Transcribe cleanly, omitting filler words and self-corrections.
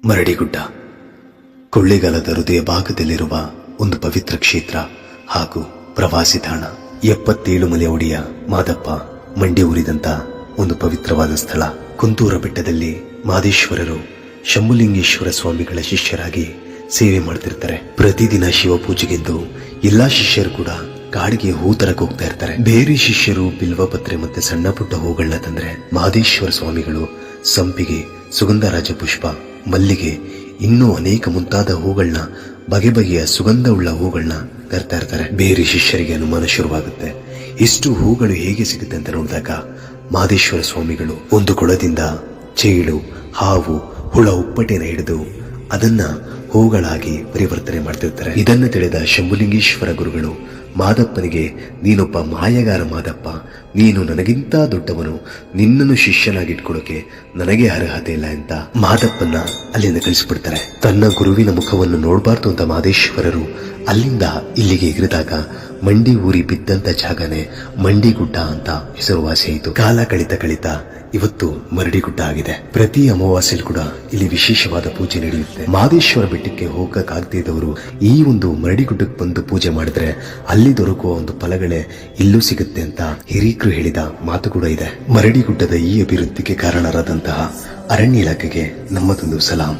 ಮರಡಿಗುಡ್ಡ ಕೊಳ್ಳೇಗಾಲದ ಹೃದಯ ಭಾಗದಲ್ಲಿರುವ ಒಂದು ಪವಿತ್ರ ಕ್ಷೇತ್ರ ಹಾಗೂ ಪ್ರವಾಸಿ ತಾಣ. 77 ಮಲೆ ಒಡೆಯ ಮಾದಪ್ಪ ಮಂಡಿ ಊರಿದಂತ ಒಂದು ಪವಿತ್ರವಾದ ಸ್ಥಳ. ಕುಂತೂರ ಬೆಟ್ಟದಲ್ಲಿ ಮಾದೇಶ್ವರರು ಶಂಭುಲಿಂಗೇಶ್ವರ ಸ್ವಾಮಿಗಳ ಶಿಷ್ಯರಾಗಿ ಸೇವೆ ಮಾಡ್ತಿರ್ತಾರೆ. ಪ್ರತಿದಿನ ಶಿವ ಪೂಜೆಗೆಂದು ಎಲ್ಲಾ ಶಿಷ್ಯರು ಕೂಡ ಕಾಡಿಗೆ ಹೂ ತರಕ್ ಹೋಗ್ತಾ ಇರ್ತಾರೆ. ಬೇರೆ ಶಿಷ್ಯರು ಬಿಲ್ವಪತ್ರೆ ಮತ್ತೆ ಸಣ್ಣ ಪುಟ್ಟ ಹೂಗಳನ್ನ ತಂದ್ರೆ, ಮಹದೇಶ್ವರ ಸ್ವಾಮಿಗಳು ಸಂಪಿಗೆ, ಸುಗಂಧರಾಜ ಪುಷ್ಪ, ಮಲ್ಲಿಗೆ, ಇನ್ನೂ ಅನೇಕ ಮುಂತಾದ ಹೂಗಳನ್ನ, ಬಗೆ ಬಗೆಯ ಸುಗಂಧವುಳ್ಳ ಹೂಗಳನ್ನ ತರ್ತಾ ಇರ್ತಾರೆ. ಬೇರೆ ಶಿಷ್ಯರಿಗೆ ಅನುಮಾನ ಶುರುವಾಗುತ್ತೆ, ಇಷ್ಟು ಹೂಗಳು ಹೇಗೆ ಸಿಗುತ್ತೆ ಅಂತ ನೋಡಿದಾಗ ಮಹದೇಶ್ವರ ಸ್ವಾಮಿಗಳು ಒಂದು ಕೊಳದಿಂದ ಚೇಳು, ಹಾವು, ಹುಳ, ಉಪ್ಪಟೆನ ಹಿಡಿದು ಅದನ್ನ ಹೂಗಳಾಗಿ ಪರಿವರ್ತನೆ ಮಾಡ್ತಿರ್ತಾರೆ. ಇದನ್ನು ತಿಳಿದ ಶಂಭುಲಿಂಗೇಶ್ವರ ಗುರುಗಳು ಮಾದಪ್ಪನಿಗೆ, ನೀನೊಬ್ಬ ಮಾಯಗಾರ ಮಾದಪ್ಪ, ನೀನು ನನಗಿಂತ ದೊಡ್ಡವನು, ನಿನ್ನನ್ನು ಶಿಷ್ಯನಾಗಿಟ್ಕೊಳ್ಳೋಕೆ ನನಗೆ ಅರ್ಹತೆ ಇಲ್ಲ ಅಂತ ಮಾದಪ್ಪನ ಅಲ್ಲಿಂದ ಕಳಿಸ್ಬಿಡ್ತಾರೆ. ತನ್ನ ಗುರುವಿನ ಮುಖವನ್ನು ನೋಡಬಾರ್ದು ಅಂತ ಮಹದೇಶ್ವರರು ಅಲ್ಲಿಂದ ಇಲ್ಲಿಗೆ ಎಗರಿದಾಗ ಮಂಡಿ ಊರಿ ಬಿದ್ದಂತ ಜಾಗನೇ ಮಂಡಿಗುಡ್ಡ ಅಂತ ಹೆಸರುವಾಸಿಯಾಯಿತು. ಕಾಲ ಕಳಿತ ಇವತ್ತು ಮರಡಿಗುಡ್ಡ ಆಗಿದೆ. ಪ್ರತಿ ಅಮಾವಾಸ್ಯೆಯಲ್ಲಿ ಕೂಡ ಇಲ್ಲಿ ವಿಶೇಷವಾದ ಪೂಜೆ ನಡೆಯುತ್ತೆ. ಮಹದೇಶ್ವರ ಬೆಟ್ಟಕ್ಕೆ ಹೋಗಕ್ಕಾಗದೇ ಇದ್ದವರು ಈ ಒಂದು ಮರಡಿಗುಡ್ಡಕ್ಕೆ ಬಂದು ಪೂಜೆ ಮಾಡಿದ್ರೆ ಅಲ್ಲಿ ದೊರಕುವ ಒಂದು ಫಲಗಳೇ ಇಲ್ಲೂ ಸಿಗುತ್ತೆ ಅಂತ ಹಿರೀಕರು ಹೇಳಿದ ಮಾತು ಕೂಡ ಇದೆ. ಮರಡಿಗುಡ್ಡದ ಈ ಅಭಿವೃದ್ಧಿಗೆ ಕಾರಣರಾದಂತಹ ಅರಣ್ಯ ಇಲಾಖೆಗೆ ನಮ್ಮದೊಂದು ಸಲಾಂ.